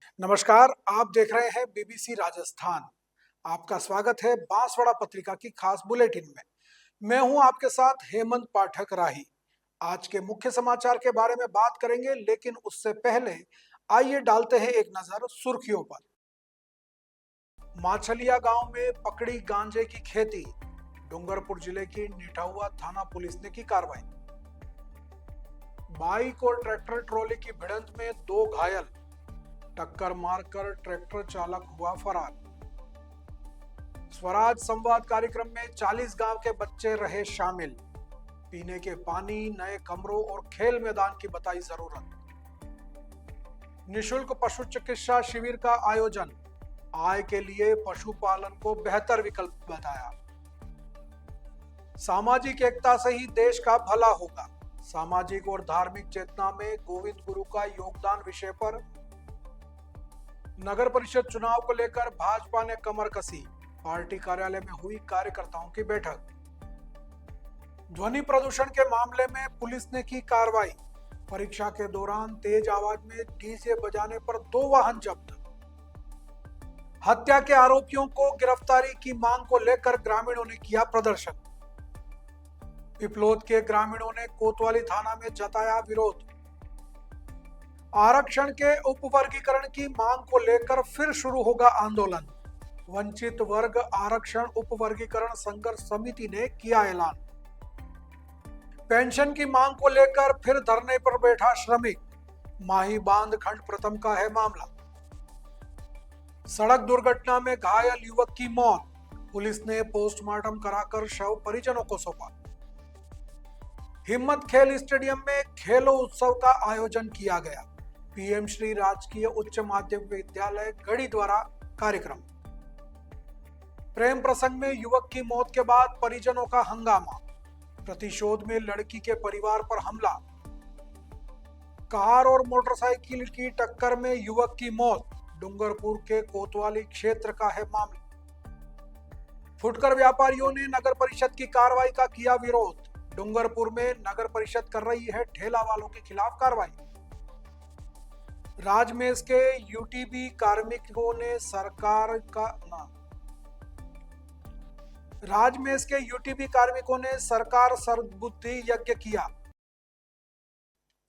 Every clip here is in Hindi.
नमस्कार, आप देख रहे हैं बीबीसी राजस्थान। आपका स्वागत है बांसवाड़ा पत्रिका की खास बुलेटिन में। मैं हूं आपके साथ हेमंत पाठक राही। आज के मुख्य समाचार के बारे में बात करेंगे, लेकिन उससे पहले आइए डालते हैं एक नजर सुर्खियों पर। माछलिया गांव में पकड़ी गांजे की खेती, डूंगरपुर जिले की निठहुआ थाना पुलिस ने की कार्रवाई। बाइक और ट्रैक्टर ट्रॉली की भिड़ंत में 2 घायल, टक्कर मारकर ट्रैक्टर चालक हुआ फरार। स्वराज संवाद कार्यक्रम में 40 गांव के बच्चे रहे शामिल। पीने के पानी, नए कमरों और खेल मैदान की बताई जरूरत। निशुल्क पशु चिकित्सा शिविर का आयोजन, आय के लिए पशुपालन को बेहतर विकल्प बताया। सामाजिक एकता से ही देश का भला होगा, सामाजिक और धार्मिक चेतना में गोविंद गुरु का योगदान विषय पर। नगर परिषद चुनाव को लेकर भाजपा ने कमर कसी, पार्टी कार्यालय में हुई कार्यकर्ताओं की बैठक। ध्वनि प्रदूषण के मामले में पुलिस ने की कार्रवाई, परीक्षा के दौरान तेज आवाज में डीजे बजाने पर 2 वाहन जब्त। हत्या के आरोपियों को गिरफ्तारी की मांग को लेकर ग्रामीणों ने किया प्रदर्शन। पिपलोद के ग्रामीणों ने कोतवाली थाना में जताया विरोध। आरक्षण के उपवर्गीकरण की मांग को लेकर फिर शुरू होगा आंदोलन। वंचित वर्ग आरक्षण उपवर्गीकरण संघर्ष समिति ने किया ऐलान। पेंशन की मांग को लेकर फिर धरने पर बैठा श्रमिक, माही बांध खंड प्रथम का है मामला। सड़क दुर्घटना में घायल युवक की मौत, पुलिस ने पोस्टमार्टम कराकर शव परिजनों को सौंपा। हिम्मत खेल स्टेडियम में खेलो उत्सव का आयोजन किया गया। पीएम श्री राजकीय उच्च माध्यमिक विद्यालय गढ़ी द्वारा कार्यक्रम। प्रेम प्रसंग में युवक की मौत के बाद परिजनों का हंगामा, प्रतिशोध में लड़की के परिवार पर हमला। कार और मोटरसाइकिल की टक्कर में युवक की मौत, डूंगरपुर के कोतवाली क्षेत्र का है मामला। फुटकर व्यापारियों ने नगर परिषद की कार्रवाई का किया विरोध। डूंगरपुर में नगर परिषद कर रही है ठेला वालों के खिलाफ कार्रवाई। राजमेस के यूटीबी कार्मिकों ने सरकार सर्वबुद्धि यज्ञ किया।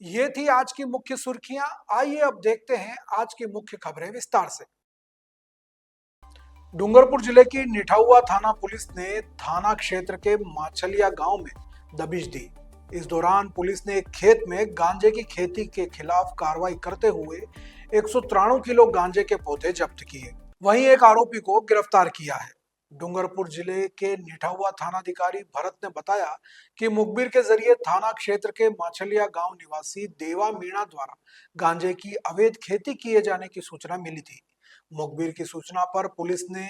ये थी आज की मुख्य सुर्खियां। आइए अब देखते हैं आज की मुख्य खबरें विस्तार से। डूंगरपुर जिले की निठहुआ थाना पुलिस ने थाना क्षेत्र के माछलिया गांव में दबिश दी। इस दौरान पुलिस ने एक खेत में गांजे की खेती के खिलाफ कार्रवाई करते हुए 193 किलो गांजे के पौधे जब्त किए। वहीं एक आरोपी को गिरफ्तार किया है। डूंगरपुर जिले के निठहुआ थानाधिकारी भरत ने बताया कि मुखबिर के जरिए थाना क्षेत्र के माछलिया गांव निवासी देवा मीणा द्वारा गांजे की अवैध खेती किए जाने की सूचना मिली थी। मुखबिर की सूचना पर पुलिस ने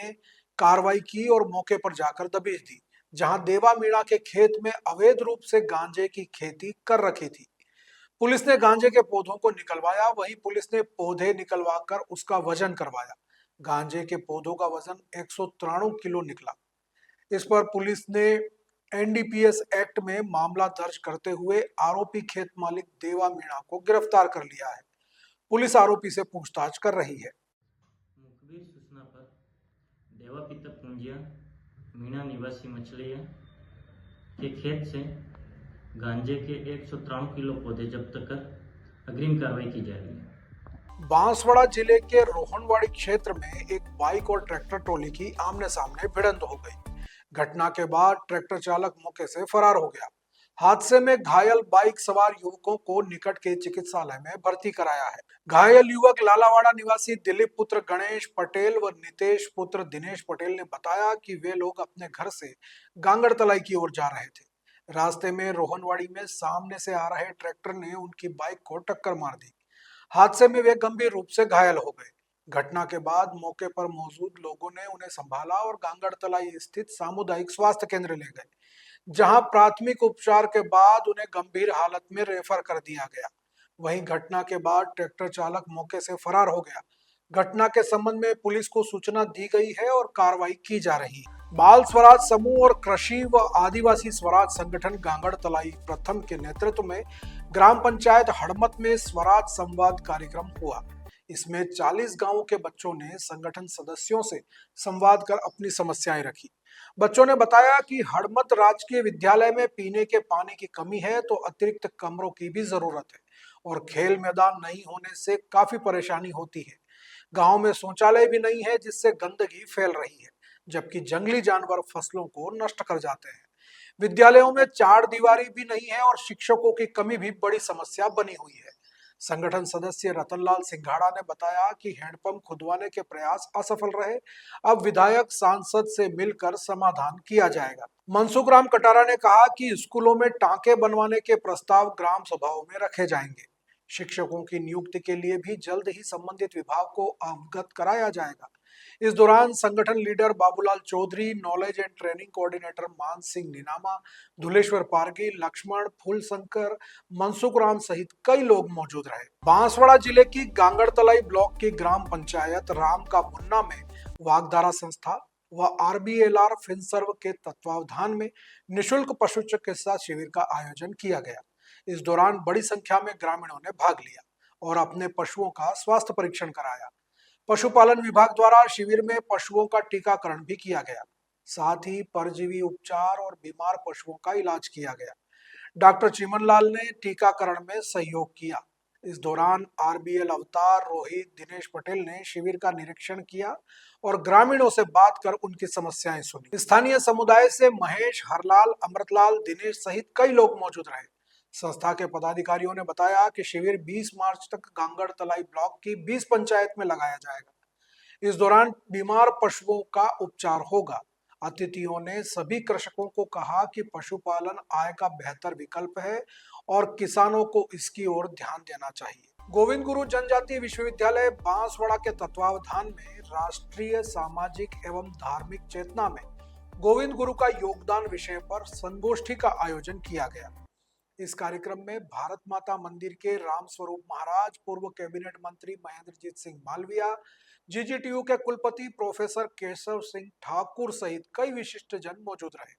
कार्रवाई की और मौके पर जाकर दबिश दी, जहां देवा मीणा के खेत में अवैध रूप से गांजे की खेती कर रखी थी। पुलिस ने गांजे के पौधों को निकलवाया। वहीं पुलिस ने पौधे निकलवाकर उसका वजन करवाया। गांजे के पौधों का वजन 193 किलो निकला। इस पर पुलिस ने एनडीपीएस एक्ट में मामला दर्ज करते हुए आरोपी खेत मालिक देवा मीणा को गिरफ्तार कर लिया है। पुलिस आरोपी से पूछताछ कर रही है। मुखबिर सूचना पर देवा पिता पूंजिया मीणा निवासी मछलिया के खेत से गांजे के 193 किलो पौधे जब्त कर अग्रिम कार्रवाई की जा रही है। बांसवाड़ा जिले के रोहनवाड़ी क्षेत्र में एक बाइक और ट्रैक्टर ट्रॉली की आमने सामने भिड़ंत हो गई। घटना के बाद ट्रैक्टर चालक मौके से फरार हो गया। हादसे में घायल बाइक सवार युवकों को निकट के चिकित्सालय में भर्ती कराया है। घायल युवक लालावाड़ा निवासी दिलीप पुत्र गणेश पटेल व नितेश पुत्र दिनेश पटेल ने बताया कि वे लोग अपने घर से गांगड़ तलाई की ओर जा रहे थे। रास्ते में रोहनवाड़ी में सामने से आ रहे ट्रैक्टर ने उनकी बाइक को टक्कर मार दी। हादसे में वे गंभीर रूप से घायल हो गए। घटना के बाद मौके पर मौजूद लोगों ने उन्हें संभाला और गांगड़ तलाई स्थित सामुदायिक स्वास्थ्य केंद्र ले गए, जहां प्राथमिक उपचार के बाद उन्हें गंभीर हालत में रेफर कर दिया गया। वहीं घटना के बाद ट्रैक्टर चालक मौके से फरार हो गया। घटना के संबंध में पुलिस को सूचना दी गई है और कार्रवाई की जा रही है। बाल स्वराज समूह और कृषि व आदिवासी स्वराज संगठन गांगड़ तलाई प्रथम के नेतृत्व में ग्राम पंचायत हड़मत में स्वराज संवाद कार्यक्रम हुआ। इसमें 40 गांवों के बच्चों ने संगठन सदस्यों से संवाद कर अपनी समस्याएं रखी। बच्चों ने बताया कि हड़मत राजकीय विद्यालय में पीने के पानी की कमी है तो अतिरिक्त कमरों की भी जरूरत है और खेल मैदान नहीं होने से काफी परेशानी होती है। गांव में शौचालय भी नहीं है जिससे गंदगी फैल रही है, जबकि जंगली जानवर फसलों को नष्ट कर जाते हैं। विद्यालयों में चार दीवारी भी नहीं है और शिक्षकों की कमी भी बड़ी समस्या बनी हुई है। संगठन सदस्य रतनलाल सिंघाड़ा ने बताया कि हैंडपंप खुदवाने के प्रयास असफल रहे। अब विधायक सांसद से मिलकर समाधान किया जाएगा। मनसुख राम कटारा ने कहा कि स्कूलों में टांके बनवाने के प्रस्ताव ग्राम सभाओं में रखे जाएंगे। शिक्षकों की नियुक्ति के लिए भी जल्द ही संबंधित विभाग को अवगत कराया जाएगा। इस दौरान संगठन leader Babulal Chaudhary, knowledge and training coordinator Man Singh Ninama, Dhuleshwar Pargi, Lakshman, फूलशंकर, Mansukh Ram सहित कई लोग मौजूद रहे। बांसवाड़ा जिले की गांगड़तलाई ब्लॉक की ग्राम पंचायत राम का मुन्ना में वागधारा संस्था व RBLR फिनसर्व के तत्वावधान में निशुल्क पशु चिकित्सा शिविर का आयोजन किया गया। इस दौरान बड़ी संख्या में ग्रामीणों ने भाग लिया और अपने पशुओं का स्वास्थ्य परीक्षण कराया। पशुपालन विभाग द्वारा शिविर में पशुओं का टीकाकरण भी किया गया। साथ ही परजीवी उपचार और बीमार पशुओं का इलाज किया गया। डॉक्टर चिमनलाल ने टीकाकरण में सहयोग किया। इस दौरान RBL अवतार, रोहित, दिनेश पटेल ने शिविर का निरीक्षण किया और ग्रामीणों से बात कर उनकी समस्याएं सुनी। स्थानीय समुदाय से महेश, हरलाल, अमृतलाल, दिनेश सहित कई लोग मौजूद रहे। संस्था के पदाधिकारियों ने बताया कि शिविर 20 मार्च तक गांगड़तलाई ब्लॉक की 20 पंचायत में लगाया जाएगा। इस दौरान बीमार पशुओं का उपचार होगा। अतिथियों ने सभी कृषकों को कहा कि पशुपालन आय का बेहतर विकल्प है और किसानों को इसकी ओर ध्यान देना चाहिए। गोविंद गुरु जनजातीय विश्वविद्यालय बांसवाड़ा के तत्वावधान में राष्ट्रीय सामाजिक एवं धार्मिक चेतना में गोविंद गुरु का योगदान विषय पर संगोष्ठी का आयोजन किया गया। इस कार्यक्रम में भारत माता मंदिर के राम स्वरूप महाराज, पूर्व कैबिनेट मंत्री महेंद्रजीत सिंह मालविया, GGTU के कुलपति प्रोफेसर केशव सिंह ठाकुर सहित कई विशिष्ट जन मौजूद रहे।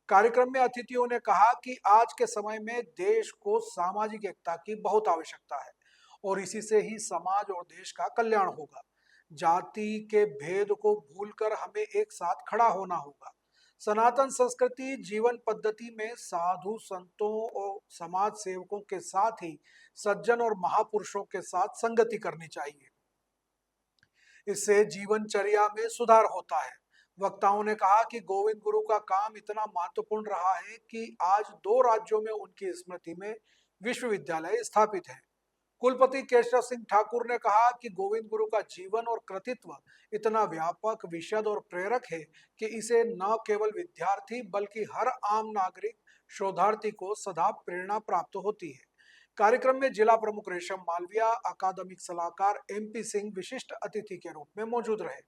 कार्यक्रम में अतिथियों ने कहा कि आज के समय में देश को सामाजिक एकता की बहुत आवश्यकता है और इसी से ही समाज और देश का कल्याण होगा। जाति के भेद को भूलकर हमें एक साथ खड़ा होना होगा। सनातन संस्कृति जीवन पद्धति में साधु संतों और समाज सेवकों के साथ ही सज्जन और महापुरुषों के साथ संगति करनी चाहिए। इससे जीवनचर्या में सुधार होता है। वक्ताओं ने कहा कि गोविंद गुरु का काम इतना महत्वपूर्ण रहा है कि आज 2 राज्यों में उनकी स्मृति में विश्वविद्यालय स्थापित है। कुलपति केशव सिंह ठाकुर ने कहा कि गोविंद गुरु का जीवन और कृतित्व इतना व्यापक, विशद और प्रेरक है कि इसे न केवल विद्यार्थी बल्कि हर आम नागरिक, शोधार्थी को सदा प्रेरणा प्राप्त होती है। कार्यक्रम में जिला प्रमुख रेशम मालविया, अकादमिक सलाहकार MP सिंह विशिष्ट अतिथि के रूप में मौजूद रहे।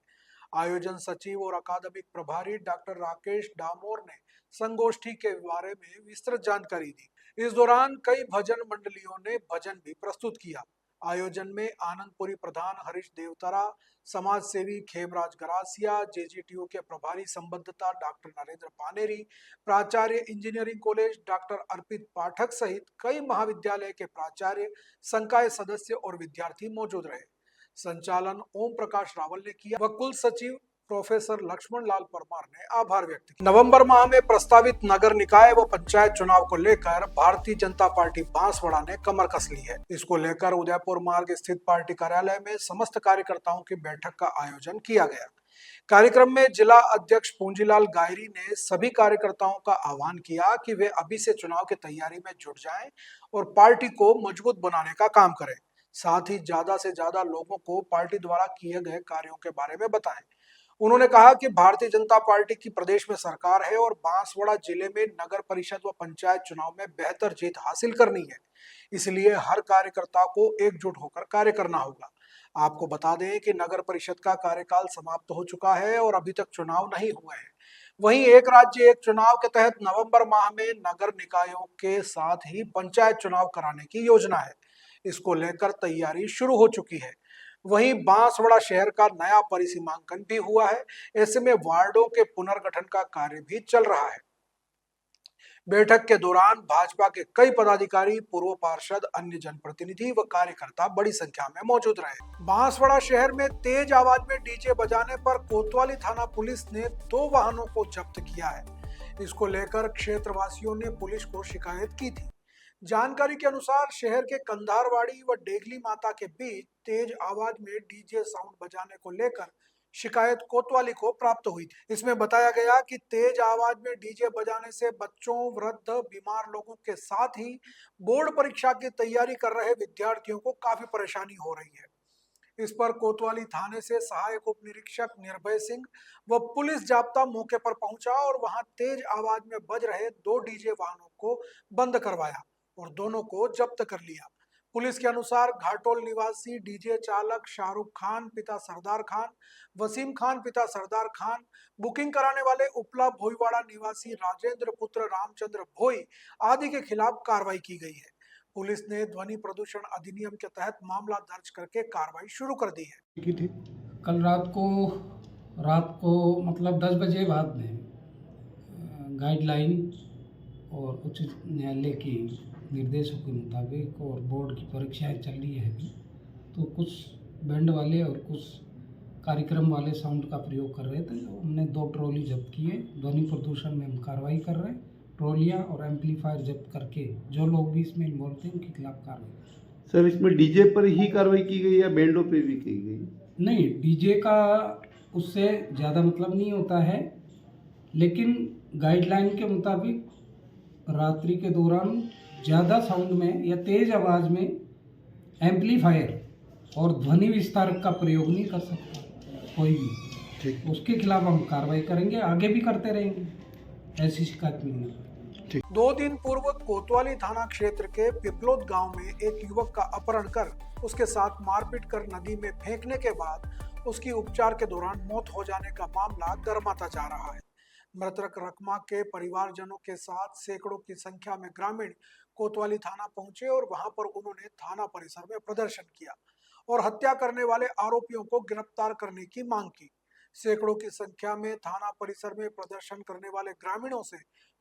आयोजन सचिव और अकादमिक प्रभारी डॉक्टर राकेश डामोर ने संगोष्ठी के बारे में विस्तृत जानकारी दी। इस दौरान कई भजन मंडलियों ने भजन भी प्रस्तुत किया। आयोजन में आनंदपुरी प्रधान हरीश देवतारा, समाज सेवी खेमराज गरासिया, JGTU के प्रभारी संबद्धता डॉक्टर नरेंद्र पानेरी, प्राचार्य इंजीनियरिंग कॉलेज डॉक्टर अर्पित पाठक सहित कई महाविद्यालय के प्राचार्य, संकाय सदस्य और विद्यार्थी मौजूद रहे। संचालन ओम प्रकाश रावल ने किया व कुल सचिव प्रोफेसर लक्ष्मण लाल परमार ने आभार व्यक्त किया। नवंबर माह में प्रस्तावित नगर निकाय व पंचायत चुनाव को लेकर भारतीय जनता पार्टी बांसवाड़ा ने कमर कस ली है। इसको लेकर उदयपुर मार्ग स्थित पार्टी कार्यालय में समस्त कार्यकर्ताओं की बैठक का आयोजन किया गया। कार्यक्रम में जिला अध्यक्ष पूंजीलाल गायरी ने सभी कार्यकर्ताओं का आह्वान किया कि वे अभी से चुनाव की तैयारी में जुट जाएं और पार्टी को मजबूत बनाने का काम करें। साथ ही ज्यादा से ज्यादा लोगों को पार्टी द्वारा किए गए कार्यों के बारे में बताएं। उन्होंने कहा कि भारतीय जनता पार्टी की प्रदेश में सरकार है और बांसवाड़ा जिले में नगर परिषद व पंचायत चुनाव में बेहतर जीत हासिल करनी है। इसलिए हर कार्यकर्ता को एकजुट होकर कार्य करना होगा। आपको बता दें कि नगर परिषद का कार्यकाल समाप्त हो चुका है और अभी तक चुनाव नहीं हुए हैं। वहीं एक राज्य एक चुनाव के तहत नवंबर माह में नगर निकायों के साथ ही पंचायत चुनाव कराने की योजना है। इसको लेकर तैयारी शुरू हो चुकी है। वहीं बांसवाड़ा शहर का नया परिसीमांकन भी हुआ है। ऐसे में वार्डों के पुनर्गठन का कार्य भी चल रहा है। बैठक के दौरान भाजपा के कई पदाधिकारी, पूर्व पार्षद, अन्य जनप्रतिनिधि व कार्यकर्ता बड़ी संख्या में मौजूद रहे। बांसवाड़ा शहर में तेज आवाज में डीजे बजाने पर कोतवाली थाना पुलिस ने 2 वाहनों को जब्त किया है। इसको लेकर क्षेत्रवासियों ने पुलिस को शिकायत की थी। जानकारी के अनुसार शहर के कंधारवाड़ी व डेगली माता के बीच तेज आवाज में डीजे साउंड बजाने को लेकर शिकायत कोतवाली को प्राप्त हुई थी। इसमें बताया गया कि तेज आवाज में डीजे बजाने से बच्चों, वृद्ध, बीमार लोगों के साथ ही बोर्ड परीक्षा की तैयारी कर रहे विद्यार्थियों को काफी परेशानी हो रही है। इस पर कोतवाली थाने से सहायक उप निरीक्षक निर्भय सिंह व पुलिस जाब्ता मौके पर पहुंचा और वहां तेज आवाज में बज रहे 2 डीजे वाहनों को बंद करवाया और दोनों को जब्त कर लिया। पुलिस के अनुसार घाटोल निवासी डीजे चालक शाहरुख खान पिता सरदार खान, वसीम खान पिता सरदार खान, बुकिंग कराने वाले उपला भोईवाड़ा निवासी राजेंद्र पुत्र रामचंद्र भोई आदि के खिलाफ कार्रवाई की गई है। पुलिस ने ध्वनि प्रदूषण अधिनियम के तहत मामला दर्ज करके कार्रवाई शुरू कर दी है। कल रात को मतलब 10 बजे बाद में गाइडलाइन और उच्च न्यायालय की निर्देशों के मुताबिक और बोर्ड की परीक्षाएं चल रही है अभी, तो कुछ बैंड वाले और कुछ कार्यक्रम वाले साउंड का प्रयोग कर रहे थे। हमने 2 ट्रॉली जब्त किए। ध्वनि प्रदूषण में हम कार्रवाई कर रहे हैं। ट्रॉलियाँ और एम्पलीफायर जब्त करके जो लोग भी इसमें इन्वॉल्व थे उनके खिलाफ कार्रवाई। सर, इसमें डीजे पर ही कार्रवाई की गई या बैंडों पे भी की गई? नहीं, डीजे का उससे ज़्यादा मतलब नहीं होता है, लेकिन गाइडलाइन के मुताबिक रात्रि के दौरान ज़्यादा साउंड में या तेज़ आवाज़ में एम्पलीफायर और ध्वनि विस्तारक का प्रयोग नहीं कर सकता कोई भी। ठीक, उसके खिलाफ हम कार्रवाई करेंगे, आगे भी करते रहेंगे ऐसी शिकायत मिलने पर। 2 दिन पूर्व कोतवाली थाना क्षेत्र के पिपलोद गांव में एक युवक का अपहरण कर उसके साथ मारपीट कर नदी में फेंकने के बाद उसकी उपचार के दौरान मौत हो जाने का मामला गर्माता जा रहा है। मृतक रकमा के परिवारजनों के साथ सैकड़ों की संख्या में ग्रामीण कोतवाली थाना पहुंचे और वहां पर उन्होंने थाना परिसर में प्रदर्शन किया और हत्या करने वाले आरोपियों को गिरफ्तार करने की मांग की। सैकड़ों की संख्या में थाना परिसर में प्रदर्शन करने वाले ग्रामीणों से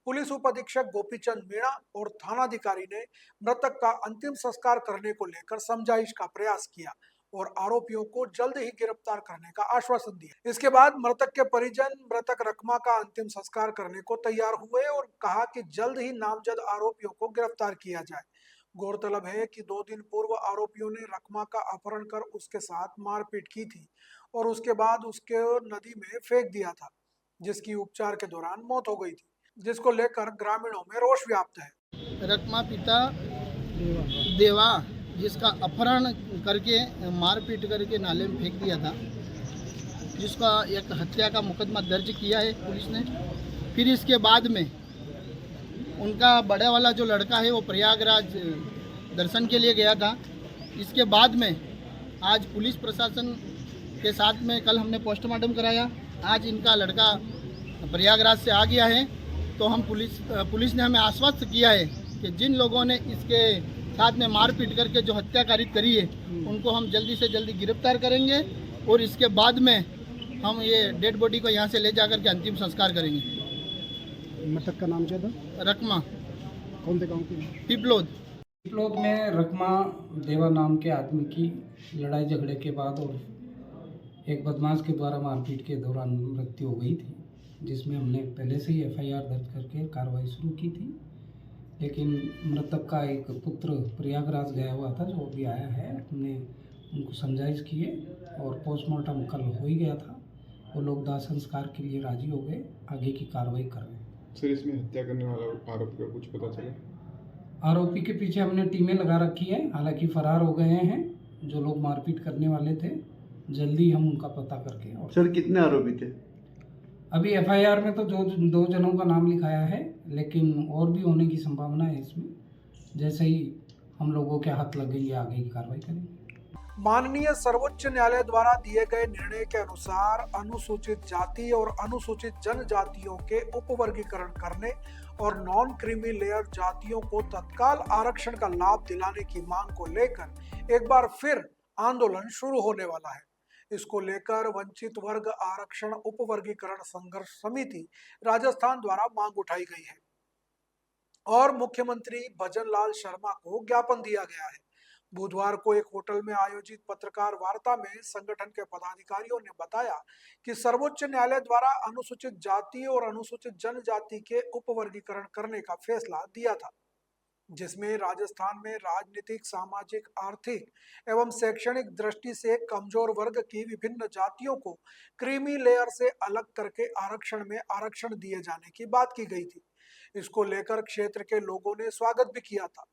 पुलिस उप अधीक्षक गोपीचंद मीणा और थानाधिकारी ने मृतक का अंतिम संस्कार करने को लेकर समझाइश का प्रयास किया और आरोपियों को जल्द ही गिरफ्तार करने का आश्वासन दिया। इसके बाद मृतक के परिजन मृतक रकमा का अंतिम संस्कार करने को तैयार हुए और कहा कि जल्द ही नामजद आरोपियों को गिरफ्तार किया जाए। गौरतलब है कि 2 दिन पूर्व आरोपियों ने रकमा का अपहरण कर उसके साथ मारपीट की थी और उसके बाद उसके नदी में फेंक दिया था, जिसकी उपचार के दौरान मौत हो गई थी, जिसको लेकर ग्रामीणों में रोष व्याप्त है। रकमा पिता देवा, जिसका अपहरण करके मारपीट करके नाले में फेंक दिया था, जिसका एक हत्या का मुकदमा दर्ज किया है पुलिस ने। फिर इसके बाद में उनका बड़े वाला जो लड़का है वो प्रयागराज दर्शन के लिए गया था। इसके बाद में आज पुलिस प्रशासन के साथ में कल हमने पोस्टमार्टम कराया। आज इनका लड़का प्रयागराज से आ गया है, तो हम पुलिस ने हमें आश्वस्त किया है कि जिन लोगों ने इसके साथ में मारपीट करके जो हत्या कारित करी है उनको हम जल्दी से जल्दी गिरफ्तार करेंगे और इसके बाद में हम ये डेड बॉडी को यहाँ से ले जाकर के अंतिम संस्कार करेंगे। मृतक का नाम क्या था? रकमा। कौन से गांव की? पिपलोद में रकमा देवा नाम के आदमी की लड़ाई झगड़े के बाद और एक बदमाश के द्वारा मारपीट के दौरान मृत्यु हो गई थी, जिसमें हमने पहले से ही FIR दर्ज करके कार्रवाई शुरू की थी। लेकिन मृतक का एक पुत्र प्रयागराज गया हुआ था, जो अभी आया है। हमने उनको समझाइश किए और पोस्टमार्टम कल हो ही गया था। वो लोग दाह संस्कार के लिए राजी हो गए, आगे की कार्रवाई कर रहे हैं। सर, इसमें हत्या करने वाला आरोपी का कुछ पता चला? आरोपी के पीछे हमने टीमें लगा रखी है, हालांकि फरार हो गए हैं जो लोग मारपीट करने वाले थे। जल्दी हम उनका पता करके। और सर, कितने आरोपी थे? अभी FIR में तो 2 जनों का नाम लिखाया है, लेकिन और भी होने की संभावना है इसमें। जैसे ही हम लोगों के हाथ लगेंगे, आगे की कार्रवाई करेंगे। माननीय सर्वोच्च न्यायालय द्वारा दिए गए निर्णय के अनुसार अनुसूचित जाति और अनुसूचित जनजातियों के उपवर्गीकरण करने और नॉन क्रीमी लेयर जातियों को तत्काल आरक्षण का लाभ दिलाने की मांग को लेकर एक बार फिर आंदोलन शुरू होने वाला है। इसको लेकर वंचित वर्ग आरक्षण उपवर्गीकरण संघर्ष समिति राजस्थान द्वारा मांग उठाई गई है। और मुख्यमंत्री भजन लाल शर्मा को ज्ञापन दिया गया है। बुधवार को एक होटल में आयोजित पत्रकार वार्ता में संगठन के पदाधिकारियों ने बताया कि सर्वोच्च न्यायालय द्वारा अनुसूचित जाति और अनुसूचित जनजाति के उपवर्गीकरण करने का फैसला दिया था, जिसमें राजस्थान में राजनीतिक, सामाजिक, आर्थिक एवं शैक्षणिक दृष्टि से कमजोर वर्ग की विभिन्न जातियों को क्रीमी लेयर से अलग करके आरक्षण में आरक्षण दिए जाने की बात की गई थी। इसको लेकर क्षेत्र के लोगों ने स्वागत भी किया था।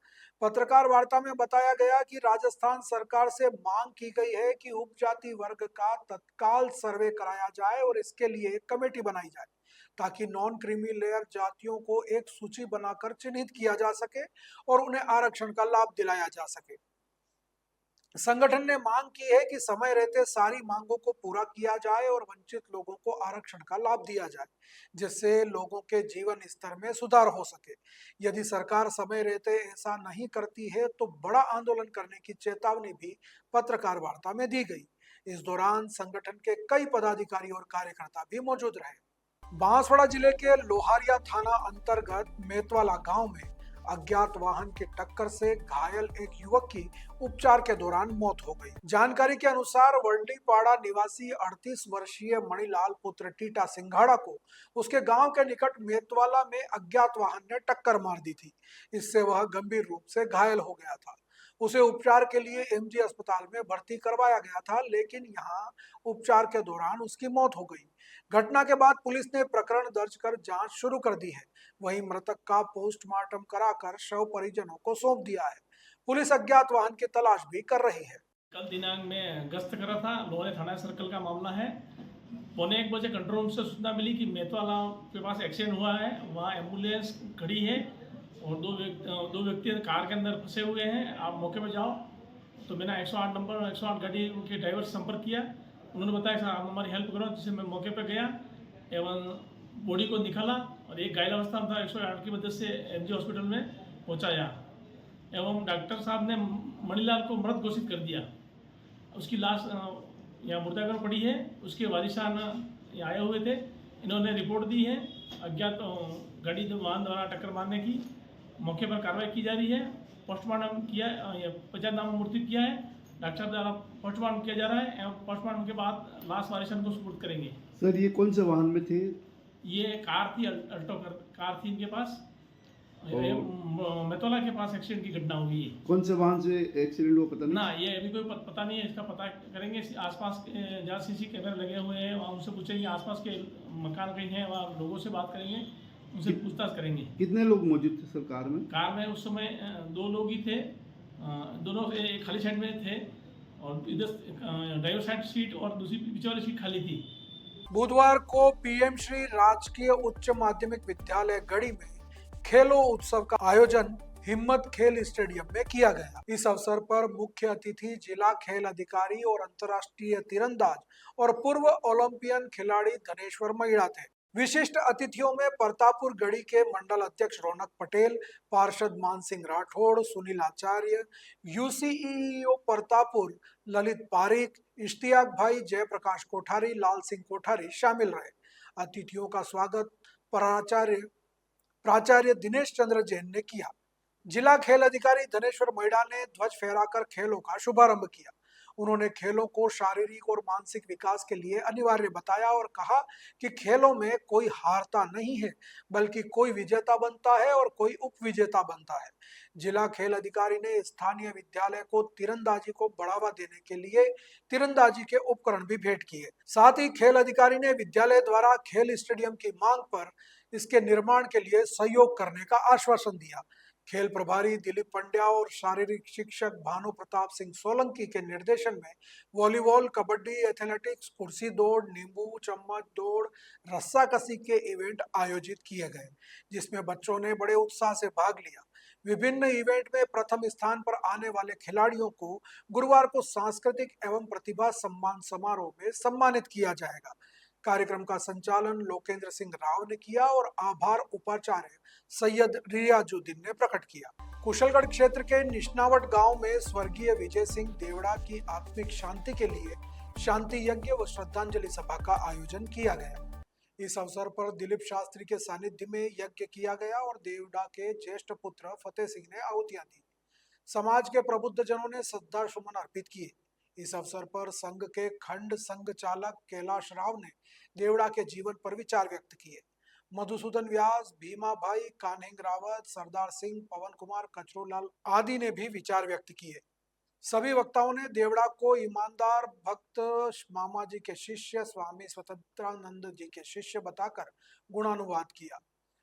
पत्रकार वार्ता में बताया गया कि राजस्थान सरकार से मांग की गई है कि उपजाति वर्ग का तत्काल सर्वे कराया जाए और इसके लिए एक कमेटी बनाई जाए ताकि नॉन क्रीमी लेयर जातियों को एक सूची बनाकर चिन्हित किया जा सके और उन्हें आरक्षण का लाभ दिलाया जा सके। संगठन ने मांग की है कि समय रहते सारी मांगों को पूरा किया जाए और वंचित लोगों को आरक्षण का लाभ दिया जाए, जिससे लोगों के जीवन स्तर में सुधार हो सके। यदि सरकार समय रहते ऐसा नहीं करती है तो बड़ा आंदोलन करने की चेतावनी भी पत्रकार वार्ता में दी गई। इस दौरान संगठन के कई पदाधिकारी और कार्यकर्ता भी मौजूद रहे। बांसवाड़ा जिले के लोहारिया थाना अंतर्गत मेतवाला गांव में अज्ञात वाहन की टक्कर से घायल एक युवक की उपचार के दौरान मौत हो गई। जानकारी के अनुसार वर्लीपाड़ा निवासी 38 वर्षीय मणिलाल पुत्र टीटा सिंघाड़ा को उसके गांव के निकट मेतवाला में अज्ञात वाहन ने टक्कर मार दी थी। इससे वह गंभीर रूप से घायल हो गया था। उसे उपचार के लिए एमजी अस्पताल में भर्ती करवाया गया था, लेकिन यहां उपचार के दौरान उसकी मौत हो गई। घटना के बाद पुलिस ने प्रकरण दर्ज कर जांच शुरू कर दी है। वहीं मृतक का पोस्टमार्टम कराकर शव परिजनों को सौंप दिया है। पुलिस अज्ञात वाहन की तलाश भी कर रही है। कल दिनांक में गश्त कर रहा था, लोहारिया थाना सर्कल का मामला है। 1:15 बजे कंट्रोल रूम से सूचना मिली कि मेतवाला के पास एक्सीडेंट हुआ है। वहाँ एम्बुलेंस खड़ी है और दो व्यक्ति कार के अंदर फंसे हुए हैं, आप मौके पर जाओ। तो मैंने 108 नंबर 108 गाड़ी के ड्राइवर से संपर्क किया। उन्होंने बताया सर आप हमारी हेल्प करो, जिससे मैं मौके पर गया एवं बॉडी को निकाला और एक घायल अवस्था में था, 108 की मदद से एमजी हॉस्पिटल में पहुंचाया एवं डॉक्टर साहब ने मणिलाल को मृत घोषित कर दिया। उसकी लाश यहाँ मुर्दाघर पड़ी है। उसके वारिसान यहाँ आए हुए थे, इन्होंने रिपोर्ट दी है अज्ञात गाड़ी वाहन द्वारा टक्कर मारने की। मौके पर कार्रवाई की जा रही है। पोस्टमार्टम किया, पंचायतनामा मूर्तित किया है, डॉक्टर द्वारा पोस्टमार्टम किया जा रहा है एवं पोस्टमार्टम के बाद लाश वारिसन को सुपुर्द करेंगे। सर ये कौन से वाहन में थे? ये कार थी, अल्टो कार थी इनके पास। मेतवाला के पास एक्सीडेंट की घटना हुई है। कौन से वाहन से एक्सीडेंट हुआ पता नहीं? ना ये अभी कोई पता नहीं है, इसका पता करेंगे। आसपास जहाँ सीसी कैमरे लगे हुए हैं वहाँ उनसे पूछेंगे, आसपास के मकान कहीं हैं वहाँ लोगों से बात करेंगे, उनसे पूछताछ करेंगे। कितने लोग मौजूद थे सर कार में? कार में उस समय 2 लोग ही थे। दोनों एक खाली साइड में थे और इधर ड्राइवर साइड सीट और दूसरी पीछे वाली सीट खाली थी। बुधवार को पीएम श्री राजकीय उच्च माध्यमिक विद्यालय गढ़ी में खेलो उत्सव का आयोजन हिम्मत खेल स्टेडियम में किया गया। इस अवसर पर मुख्य अतिथि जिला खेल अधिकारी और अंतर्राष्ट्रीय तीरंदाज और पूर्व ओलंपियन खिलाड़ी धनेश्वर महिड़ा थे। विशिष्ट अतिथियों में परतापुर गढ़ी के मंडल अध्यक्ष रौनक पटेल, पार्षद मान सिंह राठौड़, सुनील आचार्य, यूसीईओ परतापुर ललित पारिक, इश्तियाक भाई, जयप्रकाश कोठारी, लाल सिंह कोठारी शामिल रहे। अतिथियों का स्वागत प्राचार्य दिनेश चंद्र जैन ने किया। जिला खेल अधिकारी धनेश्वर महिड़ा ने ध्वज फहराकर खेलों का शुभारंभ किया। उन्होंने खेलों को शारीरिक और मानसिक विकास के लिए अनिवार्य बताया और कहा कि खेलों में कोई हारता नहीं है, बल्कि कोई विजेता बनता है और कोई उपविजेता बनता है। जिला खेल अधिकारी ने स्थानीय विद्यालय को तीरंदाजी को बढ़ावा देने के लिए तीरंदाजी के उपकरण भी भेंट किए। साथ ही खेल अधिकारी ने विद्यालय द्वारा खेल स्टेडियम की मांग पर इसके निर्माण के लिए सहयोग करने का आश्वासन दिया। खेल प्रभारी दिलीप पंड्या और शारीरिक शिक्षक भानु प्रताप सिंह सोलंकी के निर्देशन में वॉलीबॉल, कबड्डी, एथलेटिक्स, कुर्सी दौड़, नींबू चम्मच दौड़, रस्साकसी के इवेंट आयोजित किए गए, जिसमें बच्चों ने बड़े उत्साह से भाग लिया। विभिन्न इवेंट में प्रथम स्थान पर आने वाले खिलाड़ियों को गुरुवार को सांस्कृतिक एवं प्रतिभा सम्मान समारोह में सम्मानित किया जाएगा। कार्यक्रम का संचालन लोकेंद्र सिंह राव ने किया और आभार उपाचार्य सैयद रियाजुद्दीन ने प्रकट किया। कुशलगढ़ क्षेत्र के निशनावट गांव में स्वर्गीय विजय सिंह देवड़ा की आत्मिक शांति के लिए शांति यज्ञ व श्रद्धांजलि सभा का आयोजन किया गया। इस अवसर पर दिलीप शास्त्री के सानिध्य में यज्ञ किया गया और देवड़ा के ज्येष्ठ पुत्र फतेह सिंह ने आहुतियां दी। समाज के प्रबुद्ध जनों ने श्रद्धा सुमन अर्पित किए। इस अवसर पर संघ के खंड संघ चालक कैलाश राव ने देवड़ा के जीवन पर विचार व्यक्त किए। मधुसूदन व्यास, भीमा भाई, कान्हिंग रावत, सरदार सिंह, पवन कुमार, कचरूलाल आदि ने भी विचार व्यक्त किए। सभी वक्ताओं ने देवड़ा को ईमानदार भक्त, मामा जी के शिष्य, स्वामी स्वतंत्रानंद जी के शिष्य बताकर गुणानुवाद किया।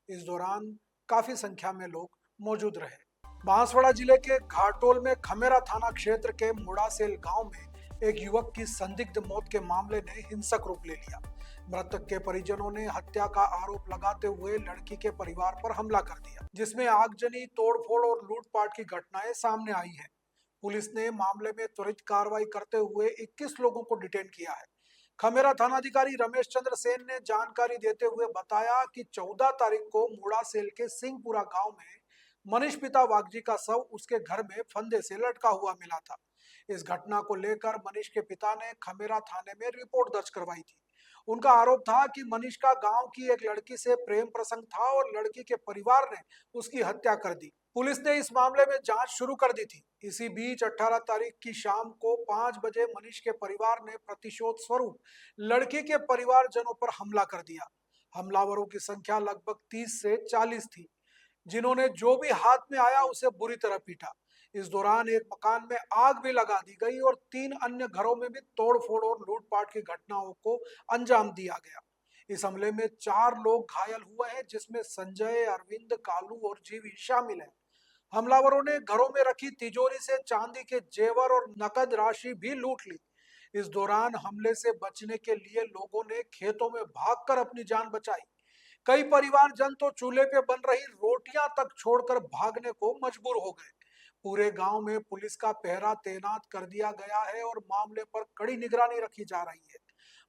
इस दौरान काफी संख्या में लोग मौजूद रहे। बांसवाड़ा जिले के घाटोल में खमेरा थाना क्षेत्र के मुड़ासेल गांव में एक युवक की संदिग्ध मौत के मामले ने हिंसक रूप ले लिया। मृतक के परिजनों ने हत्या का आरोप लगाते हुए लड़की के परिवार पर हमला कर दिया, जिसमें आगजनी, तोड़फोड़ और लूटपाट की घटनाएं सामने आई हैं। पुलिस ने मामले में त्वरित कार्रवाई करते हुए 21 लोगों को डिटेन किया है। खमेरा थानाधिकारी रमेश चंद्र सेन ने जानकारी देते हुए बताया कि 14 तारीख को मुड़ासेल के सिंहपुरा गांव में मनीष पिता वागजी का शव उसके घर में फंदे से लटका हुआ मिला था। इस घटना को लेकर मनीष के पिता ने खमेरा थाने में रिपोर्ट दर्ज करवाई थी। उनका आरोप था कि मनीष का गांव की एक लड़की से प्रेम प्रसंग था और लड़की के परिवार ने उसकी हत्या कर दी। पुलिस ने इस मामले में जांच शुरू कर दी थी। इसी बीच 18 तारीख की शाम को 5 बजे मनीष के परिवार ने प्रतिशोध स्वरूप लड़की के परिवारजनों पर हमला कर दिया। हमलावरों की संख्या लगभग 30 से 40 थी, जिन्होंने जो भी हाथ में आया उसे बुरी तरह पीटा। इस दौरान एक मकान में आग भी लगा दी गई और 3 अन्य घरों में भी तोड़फोड़ और लूटपाट की घटनाओं को अंजाम दिया गया। इस हमले में 4 लोग घायल हुए हैं, जिसमें संजय, अरविंद, कालू और जीवी शामिल हैं। हमलावरों ने घरों में रखी तिजोरी से चांदी के जेवर और नकद राशि भी लूट ली। इस दौरान हमले से बचने के लिए लोगों ने खेतों में भागकर अपनी जान बचाई। कई परिवारजन तो चूल्हे पे बन रही रोटियां तक छोड़कर भागने को मजबूर हो गए। पूरे गांव में पुलिस का पहरा तैनात कर दिया गया है और मामले पर कड़ी निगरानी रखी जा रही है।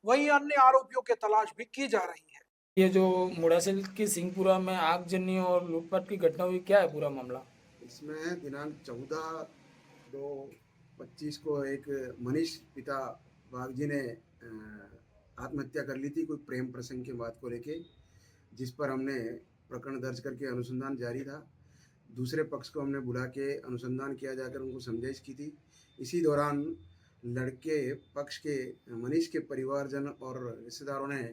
वहीं अन्य आरोपियों की तलाश भी की जा रही है। ये जो मुड़ासेल की सिंहपुरा में आगजनी और लूटपाट की घटना हुई, क्या है पूरा मामला? इसमें दिनांक 14/2/25 को एक मनीष पिता वागजी ने आत्महत्या कर ली थी, कोई प्रेम प्रसंग की बात को लेके, जिस पर हमने प्रकरण दर्ज करके अनुसंधान जारी था। दूसरे पक्ष को हमने बुला के अनुसंधान किया जाकर उनको समझाइश की थी। इसी दौरान लड़के पक्ष के मनीष के परिवारजन और रिश्तेदारों ने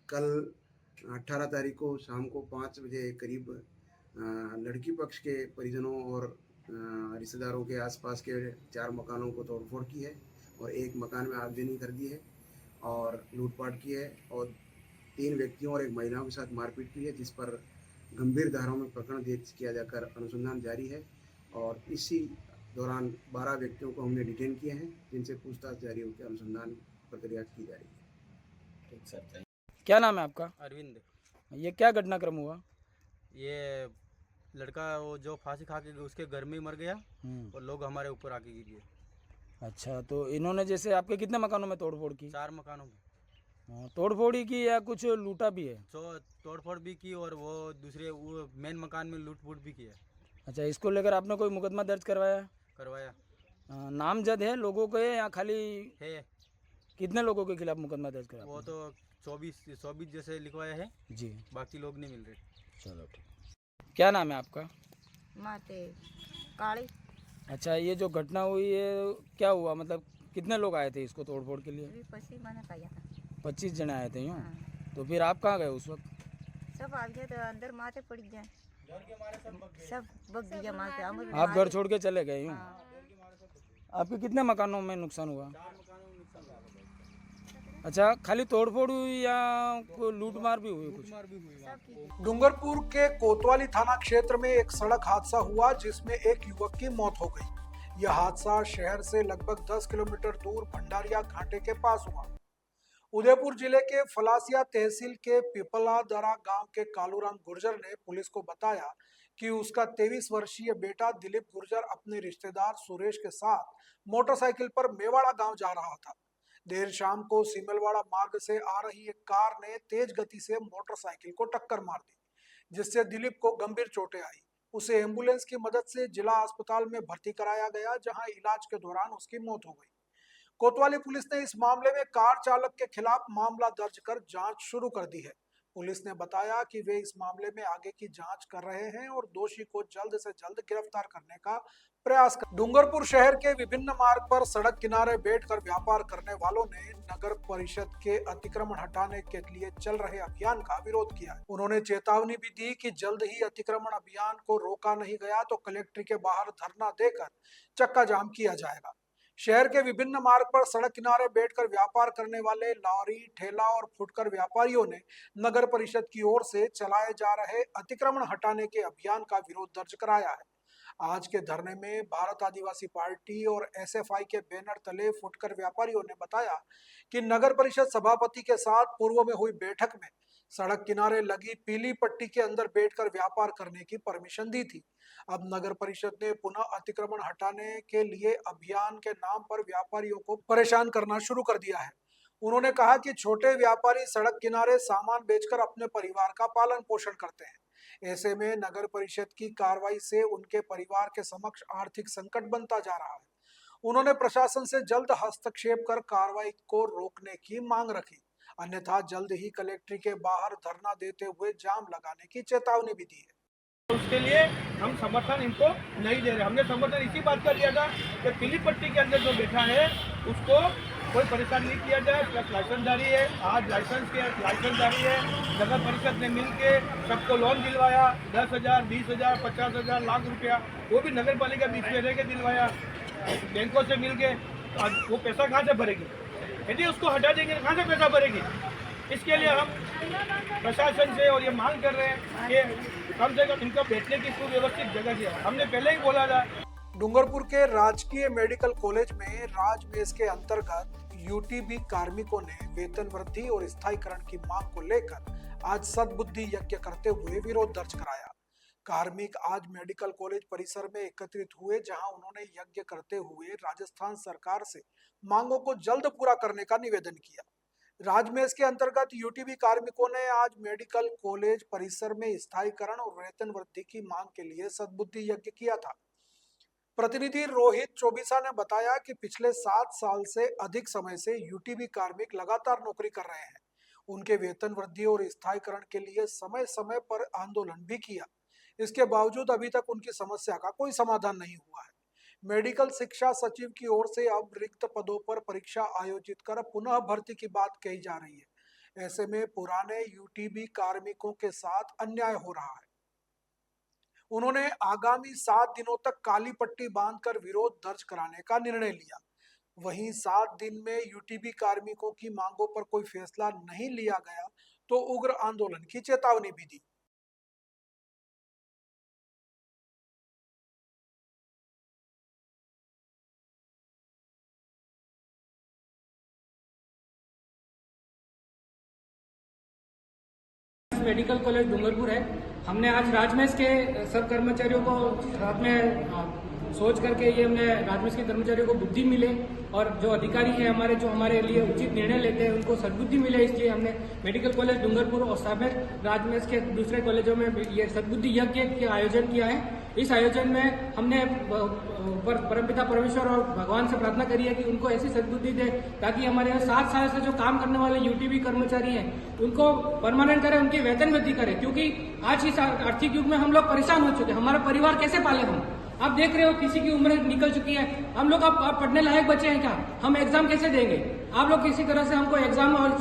कल 18 तारीख को शाम को 5 बजे करीब लड़की पक्ष के परिजनों और रिश्तेदारों के आसपास के 4 मकानों को तोड़फोड़ की है और एक मकान में आगजनी कर दी है और लूटपाट की है और 3 व्यक्तियों और एक महिलाओं के साथ मारपीट की है, जिस पर गंभीर धाराओं में प्रकरण दर्ज किया जाकर अनुसंधान जारी है। और इसी दौरान 12 व्यक्तियों को हमने डिटेन किए हैं, जिनसे पूछताछ जारी होकर अनुसंधान प्रक्रिया की जा रही है। ठीक सर। क्या नाम है आपका? अरविंद। ये क्या घटनाक्रम हुआ? ये लड़का वो जो फांसी खा के उसके घर में ही मर गया और लोग हमारे ऊपर आके गिर गए। अच्छा, तो इन्होंने जैसे आपके कितने मकानों में तोड़फोड़ की? 4 मकानों में तोड़फोड़ ही की या कुछ लूटा भी है? तो तोड़फोड़ भी की और वो दूसरे वो मेन मकान में लूट-फूट भी किया। अच्छा, इसको लेकर आपने कोई मुकदमा दर्ज करवाया? नामजद है लोगों को या खाली है? कितने लोगों के खिलाफ मुकदमा दर्ज कराया? वो तो 24 जैसे लिखवाया है जी, बाकी लोग नहीं मिल रहे। चलो ठीक। क्या नाम है आपका? माते काली। अच्छा, ये जो घटना हुई है क्या हुआ, मतलब कितने लोग आए थे इसको तोड़फोड़ के लिए? 25 जने आए थे यूँ? तो फिर आप कहाँ गए उस वक्त? सब आ गए तो अंदर माथे पड़ गए, सब बग गया माथे। आप घर छोड़ के चले गए यूँ? आपके कितने मकानों में नुकसान हुआ? अच्छा, खाली तोड़फोड़ हुई या लूट मार भी हुई कुछ? डूंगरपुर के कोतवाली थाना क्षेत्र में एक सड़क हादसा हुआ, जिसमें एक युवक की मौत हो गई। यह हादसा शहर से लगभग 10 किलोमीटर दूर भंडारिया घाटे के पास हुआ। उदयपुर जिले के फलासिया तहसील के पिपला दरा गांव के कालूराम गुर्जर ने पुलिस को बताया कि उसका 23 वर्षीय बेटा दिलीप गुर्जर अपने रिश्तेदार सुरेश के साथ मोटरसाइकिल पर मेवाड़ा गांव जा रहा था। देर शाम को सिमलवाड़ा मार्ग से आ रही एक कार ने तेज गति से मोटरसाइकिल को टक्कर मार दी, जिससे दिलीप को गंभीर चोटें आई। उसे एम्बुलेंस की मदद से जिला अस्पताल में भर्ती कराया गया, जहां इलाज के दौरान उसकी मौत हो गई। कोतवाली पुलिस ने इस मामले में कार चालक के खिलाफ मामला दर्ज कर जांच शुरू कर दी है। पुलिस ने बताया कि वे इस मामले में आगे की जांच कर रहे हैं और दोषी को जल्द से जल्द गिरफ्तार करने का प्रयास कर। डूंगरपुर शहर के विभिन्न मार्ग पर सड़क किनारे बैठकर व्यापार करने वालों ने नगर परिषद के अतिक्रमण हटाने के लिए चल रहे अभियान का विरोध किया। उन्होंने चेतावनी भी दी कि जल्द ही अतिक्रमण अभियान को रोका नहीं गया तो कलेक्ट्रेट के बाहर धरना देकर चक्का जाम किया जाएगा। शहर के विभिन्न मार्ग पर सड़क किनारे बैठकर व्यापार करने वाले लॉरी, ठेला और फुटकर व्यापारियों ने नगर परिषद की ओर से चलाए जा रहे अतिक्रमण हटाने के अभियान का विरोध दर्ज कराया है। आज के धरने में भारत आदिवासी पार्टी और एसएफआई के बैनर तले फुटकर व्यापारियों ने बताया कि नगर परिषद सभापति के साथ पूर्व में हुई बैठक में सड़क किनारे लगी पीली पट्टी के अंदर बैठकर व्यापार करने की परमिशन दी थी। अब नगर परिषद ने पुनः अतिक्रमण हटाने के लिए अभियान के नाम पर व्यापारियों को परेशान करना शुरू कर दिया है। उन्होंने कहा कि छोटे व्यापारी सड़क किनारे सामान बेचकर अपने परिवार का पालन पोषण करते हैं। ऐसे में नगर परिषद की कार्रवाई से उनके परिवार के समक्ष आर्थिक संकट बनता जा रहा है। उन्होंने प्रशासन से जल्द हस्तक्षेप कर कार्रवाई को रोकने की मांग रखी, अन्यथा जल्द ही कलेक्ट्रेट के बाहर धरना देते हुए जाम लगाने की चेतावनी भी दी है। उसके लिए हम समर्थन इनको नहीं दे रहे। हमने समर्थन इसी बात का लिया था कि पीली पट्टी के अंदर जो बैठा है उसको कोई परेशान नहीं किया जाए। प्लस लाइसेंसदारी है, आज लाइसेंसदारी है। नगर परिषद ने मिलके सबको लोन दिलवाया, 10,000, 20,000, 50,000, लाख रुपया, वो भी नगर पालिका बीच में रह के दिलवाया। बैंकों से मिलके वो पैसा कहाँ से भरेगी? यदि उसको हटा देंगे तो कहाँ से पैसा भरेगी? इसके लिए हम प्रशासन से और ये मांग कर रहे हैं कि कम से कम इनको बैठने की सुव्यवस्थित जगह दिया। हमने पहले ही बोला था। डूंगरपुर के राजकीय मेडिकल कॉलेज में राजमेस के अंतर्गत यूटीबी कार्मिकों ने वेतन वृद्धि और स्थायीकरण की मांग को लेकर आज सद्बुद्धि यज्ञ करते हुए विरोध दर्ज कराया। कार्मिक आज मेडिकल कॉलेज परिसर में एकत्रित हुए, जहां उन्होंने यज्ञ करते हुए राजस्थान सरकार से मांगों को जल्द पूरा करने का निवेदन किया। राजमेस के अंतर्गत यूटीबी कार्मिकों ने आज मेडिकल कॉलेज परिसर में स्थायीकरण और वेतन वृद्धि की मांग के लिए सद्बुद्धि यज्ञ किया था। प्रतिनिधि रोहित चौबीसा ने बताया कि पिछले 7 साल से अधिक समय से यूटीबी कार्मिक लगातार नौकरी कर रहे हैं। उनके वेतन वृद्धि और स्थायीकरण के लिए समय समय पर आंदोलन भी किया। इसके बावजूद अभी तक उनकी समस्या का कोई समाधान नहीं हुआ है। मेडिकल शिक्षा सचिव की ओर से अब रिक्त पदों पर परीक्षा आयोजित कर पुनः भर्ती की बात कही जा रही है। ऐसे में पुराने यूटीबी कार्मिकों के साथ अन्याय हो रहा है। उन्होंने आगामी 7 दिनों तक काली पट्टी बांधकर विरोध दर्ज कराने का निर्णय लिया। वहीं 7 दिन में यूटीबी कार्मिकों की मांगों पर कोई फैसला नहीं लिया गया तो उग्र आंदोलन की चेतावनी भी दी। मेडिकल कॉलेज डूंगरपुर है। हमने आज राजमेस के सब कर्मचारियों को साथ में सोच करके ये हमने राजमेस के कर्मचारियों को बुद्धि मिले और जो अधिकारी हैं हमारे, जो हमारे लिए उचित निर्णय लेते हैं, उनको सद्बुद्धि मिले, इसलिए हमने मेडिकल कॉलेज डूंगरपुर और साबिर राजमेस के दूसरे कॉलेजों में ये सद्बुद्धि यज्ञ का आयोजन किया है। इस आयोजन में हमने परमपिता परमेश्वर और भगवान से प्रार्थना करी है कि उनको ऐसी सद्बुद्धि दे ताकि हमारे यहाँ 7 साल से जो काम करने वाले यूटीबी कर्मचारी हैं उनको परमानेंट करें, उनकी वेतन वृद्धि करें, क्योंकि आज इस आर्थिक युग में हम लोग परेशान हो चुके हैं। हमारा परिवार कैसे पाले हम? आप देख रहे हो किसी की उम्र निकल चुकी है, हम लोग अब पढ़ने लायक बचे हैं क्या? हम एग्जाम कैसे देंगे? आप लोग किसी तरह से हमको एग्जाम और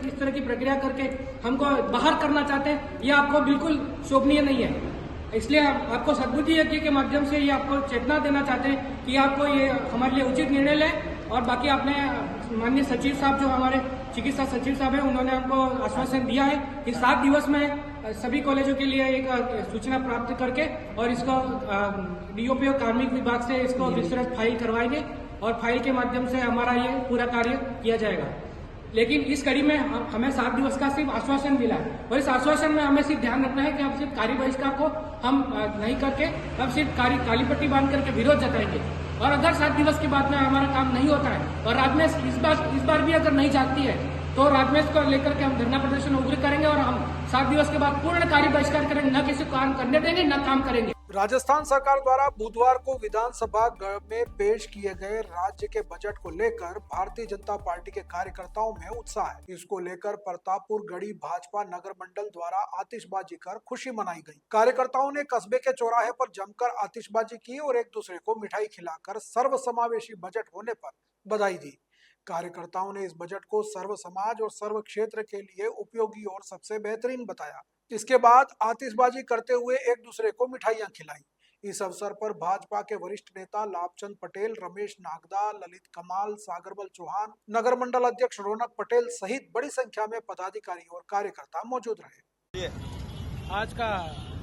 इस तरह की प्रक्रिया करके हमको बाहर करना चाहते हैं, ये आपको बिल्कुल शोभनीय नहीं है। इसलिए आपको सद्बुद्धि यज्ञ के माध्यम से ये आपको चेतना देना चाहते हैं कि आपको ये हमारे लिए उचित निर्णय लें। और बाकी आपने माननीय सचिव साहब, जो हमारे चिकित्सा सचिव साहब हैं, उन्होंने हमको आश्वासन दिया है कि 7 दिवस में सभी कॉलेजों के लिए एक सूचना प्राप्त करके और इसको डीओपी और कार्मिक विभाग से इसको विस्तृत फाइल करवाएंगे और फाइल के माध्यम से हमारा ये पूरा कार्य किया जाएगा। लेकिन इस कड़ी में हमें 7 दिवस का सिर्फ आश्वासन मिला है और इस आश्वासन में हमें सिर्फ ध्यान रखना है कि हम सिर्फ कार्य बहिष्कार को हम नहीं करके हम सिर्फ काली पट्टी बांध करके विरोध जताएंगे। और अगर 7 दिवस के बाद में हमारा काम नहीं होता है और राजमेस इस बार भी अगर नहीं जाती है तो राजमेस को लेकर के हम धरना प्रदर्शन उग्र करेंगे और हम 7 दिवस के बाद पूर्ण कार्य बहिष्कार करेंगे, न किसी को काम करने देंगे न काम करेंगे। राजस्थान सरकार द्वारा बुधवार को विधानसभा में पेश किए गए राज्य के बजट को लेकर भारतीय जनता पार्टी के कार्यकर्ताओं में उत्साह है। इसको लेकर प्रतापपुर गढ़ी भाजपा नगर मंडल द्वारा आतिशबाजी कर खुशी मनाई गई। कार्यकर्ताओं ने कस्बे के चौराहे पर जमकर आतिशबाजी की और एक दूसरे को मिठाई खिलाकर सर्वसमावेशी बजट होने पर बधाई दी। कार्यकर्ताओं ने इस बजट को सर्व समाज और सर्व क्षेत्र के लिए उपयोगी और सबसे बेहतरीन बताया। इसके बाद आतिशबाजी करते हुए एक दूसरे को मिठाइयां खिलाई। इस अवसर पर भाजपा के वरिष्ठ नेता लाभचंद पटेल, रमेश नागदा, ललित कमाल, सागरबल चौहान, नगर मंडल अध्यक्ष रौनक पटेल सहित बड़ी संख्या में पदाधिकारी और कार्यकर्ता मौजूद रहे। आज का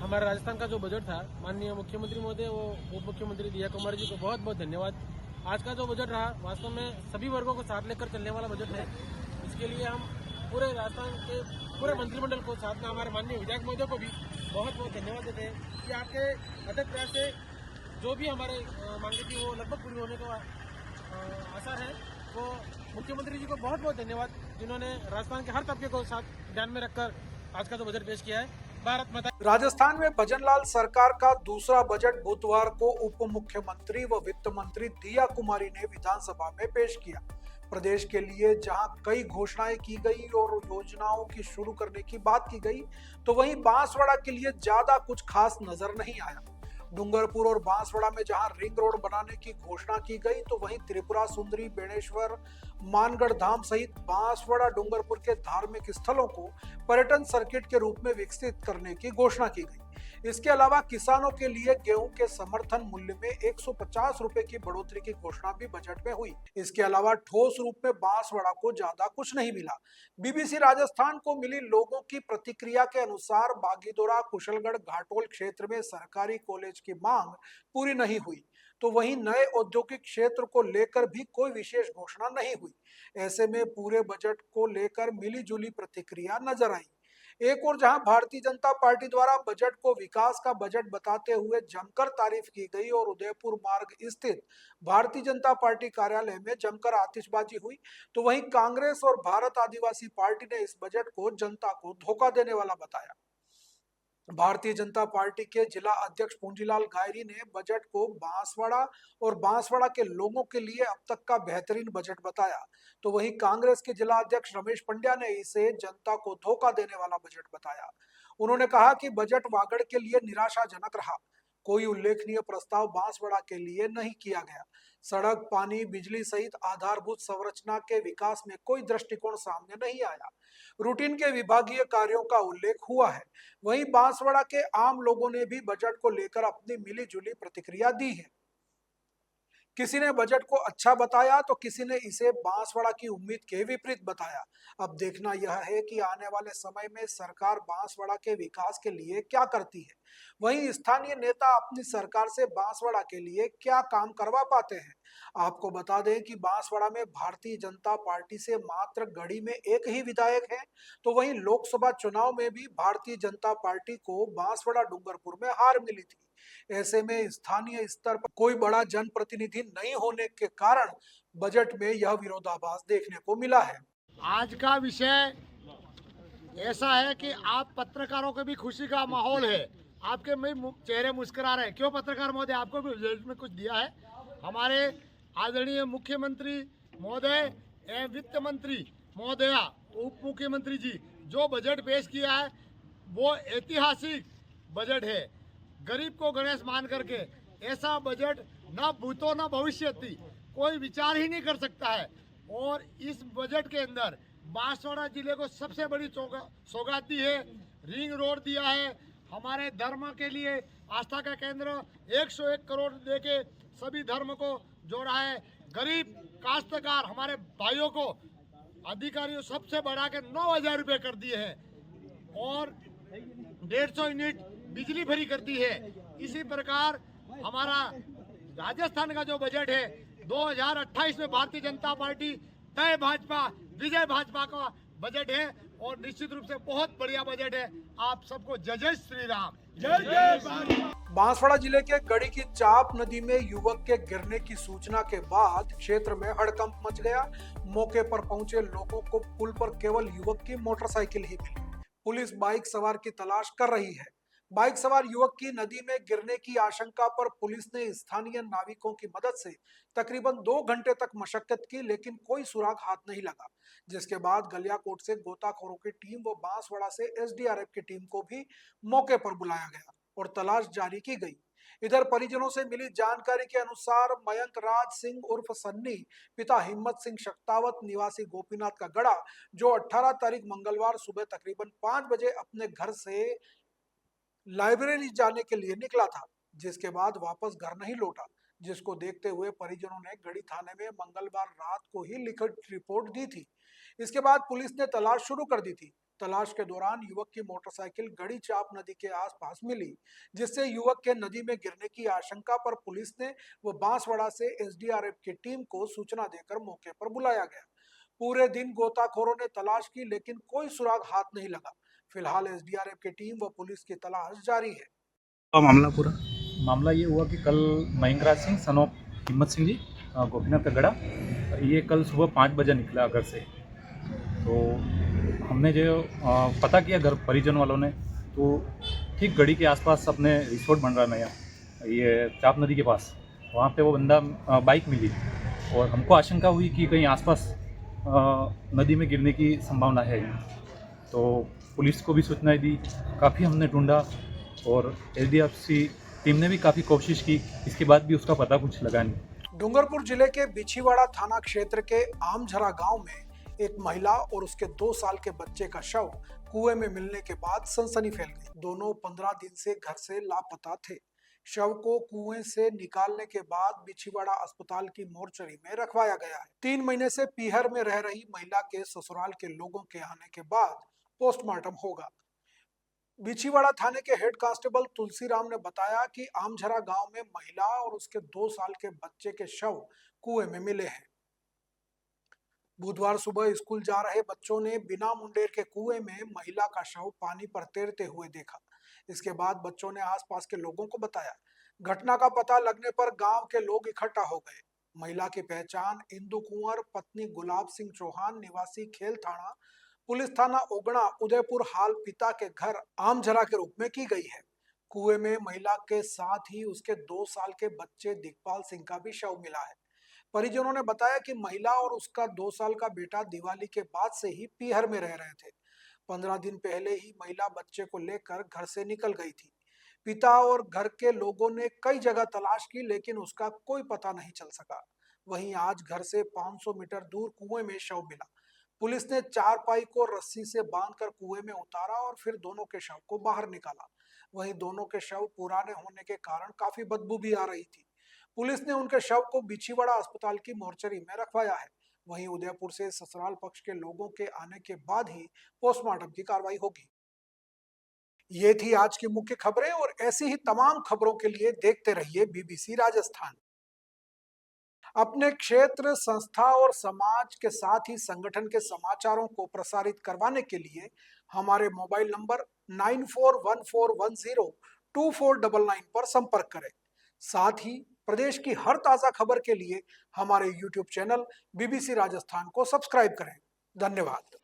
हमारे राजस्थान का जो बजट था, माननीय मुख्यमंत्री महोदय व उप मुख्यमंत्री दिया कुमार जी को बहुत बहुत धन्यवाद। आज का जो बजट रहा वास्तव में सभी वर्गों को साथ लेकर चलने वाला बजट है। इसके लिए हम पूरे राजस्थान के पूरे मंत्रिमंडल को, साथ में हमारे माननीय विधायक महोदय को भी बहुत बहुत धन्यवाद देते हैं कि आपके अथक प्रयास से जो भी हमारे मांगे थी वो लगभग पूरी होने का आसार है। वो मुख्यमंत्री जी को बहुत बहुत धन्यवाद जिन्होंने राजस्थान के हर तबके को साथ ध्यान में रखकर आज का जो बजट पेश किया है। भारत माता। राजस्थान में भजनलाल सरकार का दूसरा बजट बुधवार को उप मुख्यमंत्री व वित्त मंत्री दिया कुमारी ने विधानसभा में पेश किया। प्रदेश के लिए जहां कई घोषणाएं की गई और योजनाओं की शुरू करने की बात की गई, तो वहीं बांसवाड़ा के लिए ज्यादा कुछ खास नजर नहीं आया। डूंगरपुर और बांसवाड़ा में जहां रिंग रोड बनाने की घोषणा की गई, तो वहीं त्रिपुरा सुंदरी, बेणेश्वर, मानगढ़ धाम सहित बांसवाड़ा डूंगरपुर के धार्मिक स्थलों को पर्यटन सर्किट के रूप में विकसित करने की घोषणा की गई। इसके अलावा किसानों के लिए गेहूं के समर्थन मूल्य में 150 रुपए की बढ़ोतरी की घोषणा भी बजट में हुई। इसके अलावा ठोस रूप में बांसवाड़ा को ज्यादा कुछ नहीं मिला। बीबीसी राजस्थान को मिली लोगों की प्रतिक्रिया के अनुसार बागीदोरा, कुशलगढ़, घाटोल क्षेत्र में सरकारी कॉलेज की मांग पूरी नहीं हुई, तो वहीं नए औद्योगिक क्षेत्र को लेकर भी कोई विशेष घोषणा नहीं हुई। ऐसे में पूरे बजट को लेकर मिली जुली प्रतिक्रिया नजर आई। एक और जहां भारतीय जनता पार्टी द्वारा बजट को विकास का बजट बताते हुए जमकर तारीफ की गई और उदयपुर मार्ग स्थित भारतीय जनता पार्टी कार्यालय में जमकर आतिशबाजी हुई, तो वहीं कांग्रेस और भारत आदिवासी पार्टी ने इस बजट को जनता को धोखा देने वाला बताया। भारतीय जनता पार्टी के जिला अध्यक्ष पूंजीलाल गायरी ने बजट को बांसवाड़ा और बांसवाड़ा के लोगों के लिए अब तक का बेहतरीन बजट बताया, तो वहीं कांग्रेस के जिला अध्यक्ष रमेश पंड्या ने इसे जनता को धोखा देने वाला बजट बताया। उन्होंने कहा कि बजट वागड़ के लिए निराशाजनक रहा। कोई उल्लेखनीय प्रस्ताव बांसवाड़ा के लिए नहीं किया गया। सड़क, पानी, बिजली सहित आधारभूत संरचना के विकास में कोई दृष्टिकोण सामने नहीं आया। रूटीन के विभागीय कार्यों का उल्लेख हुआ है। वहीं बांसवाड़ा के आम लोगों ने भी बजट को लेकर अपनी मिलीजुली प्रतिक्रिया दी है। किसी ने बजट को अच्छा बताया तो किसी ने इसे बांसवाड़ा की उम्मीद के विपरीत बताया। अब देखना यह है कि आने वाले समय में सरकार बांसवाड़ा के विकास के लिए क्या करती है। वहीं स्थानीय नेता अपनी सरकार से बांसवाड़ा के लिए क्या काम करवा पाते हैं। आपको बता दें कि बांसवाड़ा में भारतीय जनता पार्टी से मात्र गढ़ी में एक ही विधायक है, तो वहीं लोकसभा चुनाव में भी भारतीय जनता पार्टी को बांसवाड़ा डूंगरपुर में हार मिली थी। ऐसे में स्थानीय स्तर पर कोई बड़ा जनप्रतिनिधि नहीं होने के कारण बजट में यह विरोधाभास देखने को मिला है। आज का विषय ऐसा है कि आप पत्रकारों के भी खुशी का माहौल है, आपके में चेहरे मुस्कुरा रहे हैं। क्यों पत्रकार महोदय, आपको भी बजट में कुछ दिया है। हमारे आदरणीय मुख्यमंत्री महोदय एवं वित्त मंत्री महोदया, उप मुख्यमंत्री जी जो बजट पेश किया है वो ऐतिहासिक बजट है। गरीब को गणेश मान करके ऐसा बजट न भूतो न भविष्य थी कोई विचार ही नहीं कर सकता है। और इस बजट के अंदर बांसवाड़ा जिले को सबसे बड़ी सौगात दी है। रिंग रोड दिया है, हमारे धर्म के लिए आस्था का केंद्र 101 करोड़ देके सभी धर्म को जोड़ा है। गरीब काश्तकार हमारे भाइयों को अधिकारियों सबसे बढ़ा के 9,000 रुपये कर दिए हैं और 150 यूनिट बिजली फ्री कर दी है। इसी प्रकार हमारा राजस्थान का जो बजट है 2028 में भारतीय जनता पार्टी तय भाजपा विजय भाजपा का बजट है और निश्चित रूप से बहुत बढ़िया बजट है। आप सबको जय जय श्री राम। जय जय। बांसवाड़ा जिले के गढ़ी की चाप नदी में युवक के गिरने की सूचना के बाद क्षेत्र में हड़कंप मच गया। मौके पर पहुंचे लोगों को पुल पर केवल युवक की मोटरसाइकिल ही मिली। पुलिस बाइक सवार की तलाश कर रही है। बाइक सवार युवक की नदी में गिरने की आशंका पर पुलिस ने स्थानीय नाविकों की मदद से तकरीबन 2 घंटे तक मशक्कत की, लेकिन कोई सुराग हाथ नहीं लगा। जिसके बाद गलियाकोट से गोताखोरों की टीम व बांसवाड़ा से एसडीआरएफ की टीम को भी मौके पर बुलाया गया और तलाश जारी की गई। इधर परिजनों से मिली जानकारी के अनुसार मयंक राज सिंह उर्फ सन्नी, पिता हिम्मत सिंह शक्तावत निवासी गोपीनाथ का गड़ा, जो 18 तारीख मंगलवार सुबह तकरीबन 5 बजे अपने घर से लाइब्रेरी जाने के लिए निकला था, जिसके बाद वापस घर नहीं लौटा, जिसको देखते हुए परिजनों ने गढ़ी थाने में मंगलवार रात को ही लिखित रिपोर्ट दी थी। इसके बाद पुलिस ने तलाश शुरू कर दी थी। तलाश के दौरान युवक की मोटरसाइकिल गढ़ी चाप नदी के आसपास मिली, जिससे युवक के नदी में गिरने की आशंका पर पुलिस ने व बांसवाड़ा से एसडीआरएफ की टीम को सूचना देकर मौके पर बुलाया गया। पूरे दिन गोताखोरों ने तलाश की, लेकिन कोई सुराग हाथ नहीं लगा। फिलहाल एसडीआरएफ की टीम व पुलिस की तलाश जारी है। मामला ये हुआ कि कल मयंक राज सिंह सन ऑफ हिम्मत सिंह जी गोपीनाथ का गड़ा, ये कल सुबह 5 बजे निकला घर से। तो हमने जो पता किया घर परिजन वालों ने, तो ठीक गढ़ी के आसपास अपने रिसोर्ट बन रहा नया, ये चाप नदी के पास, वहाँ पे वो बंदा बाइक मिली और हमको आशंका हुई कि कहीं आसपास नदी में गिरने की संभावना है। तो पुलिस को भी सूचनाएं दी, काफ़ी हमने ढूंढा और एसडीआरएफ टीम ने भी काफ़ी कोशिश की, इसके बाद भी उसका पता कुछ लगा नहीं। डूंगरपुर जिले के बिछीवाड़ा थाना क्षेत्र के आमझरा गांव में एक महिला और उसके 2 साल के बच्चे का शव कुएं में मिलने के बाद सनसनी फैल गई। दोनों 15 दिन से घर से लापता थे। शव को कुएं से निकालने के बाद बिछीवाड़ा अस्पताल की मोर्चरी में रखवाया गया है। 3 महीने से पीहर में रह रही महिला के ससुराल के लोगों के आने के बाद पोस्टमार्टम होगा। बिछीवाड़ा थाने के हेड कांस्टेबल तुलसीराम ने बताया कि आमझरा गांव में महिला और उसके 2 साल के बच्चे के शव कुएं में मिले हैं। बुधवार सुबह स्कूल जा रहे बच्चों ने बिना मुंडेर के कुएं में महिला का शव पानी पर तैरते हुए देखा। इसके बाद बच्चों ने आसपास के लोगों को बताया। घटना का पता लगने पर गांव के लोग इकट्ठा हो गए। महिला की पहचान इंदु कुंवर पत्नी गुलाब सिंह चौहान निवासी खेल थाना पुलिस थाना ओगड़ा उदयपुर हाल पिता के घर आमझरा के रूप में की गई है। कुएं में महिला के साथ ही उसके 2 साल के बच्चे दिग्पाल सिंह का भी शव मिला है। परिजनों ने बताया कि महिला और उसका 2 साल का बेटा दिवाली के बाद से ही पीहर में रह रहे थे। 15 दिन पहले ही महिला बच्चे को लेकर घर से निकल गई थी। पिता और घर के लोगों ने कई जगह तलाश की, लेकिन उसका कोई पता नहीं चल सका। वहीं आज घर से 500 मीटर दूर कुएं में शव मिला। पुलिस ने चारपाई को रस्सी से बांधकर कुएं में उतारा और फिर दोनों के शव को बाहर निकाला। वहीं दोनों के शव पुराने होने के कारण काफी बदबू भी आ रही थी। पुलिस ने उनके शव को बिछीवाड़ा अस्पताल की मोर्चरी में रखवाया है। वहीं उदयपुर से ससुराल पक्ष के लोगों के आने के बाद ही पोस्टमार्टम की कार्रवाई होगी। ये थी आज की मुख्य खबरें और ऐसी ही तमाम खबरों के लिए देखते रहिए बीबीसी राजस्थान। अपने क्षेत्र, संस्था और समाज के साथ ही संगठन के समाचारों को प्रसारित करवाने के लिए हमारे मोबाइल नंबर 9414102499 पर संपर्क करें। साथ ही प्रदेश की हर ताजा खबर के लिए हमारे YouTube चैनल बीबीसी राजस्थान को सब्सक्राइब करें। धन्यवाद।